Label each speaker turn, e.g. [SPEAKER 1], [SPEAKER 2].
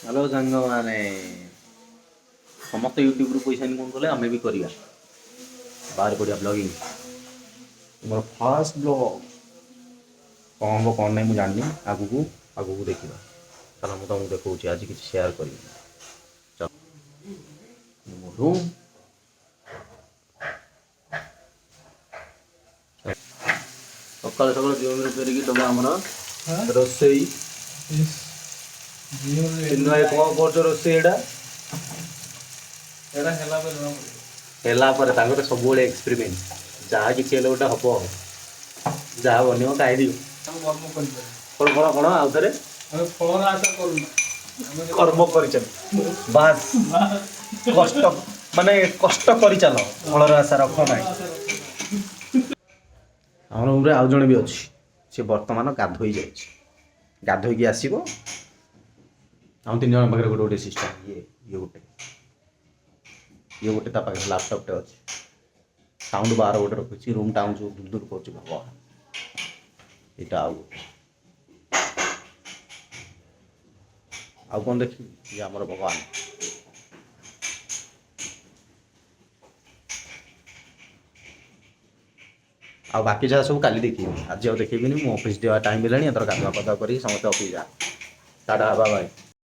[SPEAKER 1] Hello संग माने समस्त यूट्यूब रू पैसा इनकम कले आमे भी करिया बाहर पड़िया ब्लॉगिंग मोर फर्स्ट ब्लॉग कौन हम कौन नहीं मुझे जानी आगू आगू देखा चलो मुझे तुमको देखा आज किसी शेयर करी रूम सकाल सकाल जीवन रिपेयर दबा आमर रोसई भाई कौन कर रोसईटा सब एक्सपेरिमेंट जहाँ कि गोटे हम जहाँ बन खाई कौन कौन कौन आउ थे कर्म कर बास कष्ट माने कष्ट कर चल फलर आशा रख ना आम रूम आउ जड़े भी अच्छी सी बर्तमान गाधोई गाधोईकी आसो आम 3 जन पाखे गोटे गोटे सिस्टम ये गोटे पाखे लैपटॉप अच्छे साउंड बार गोटे रखी रूम टाउन जो दूर दूर कर भगवान यहाँ आउ कौन देखिए ये आमर भगवान आ बाकी जहाँ सब काली देखी आज आउ देखेबी मो ऑफिस टाइम है गाधुआ पाधुआ कर समस्त ऑफिस जा टाटा बाय बाय।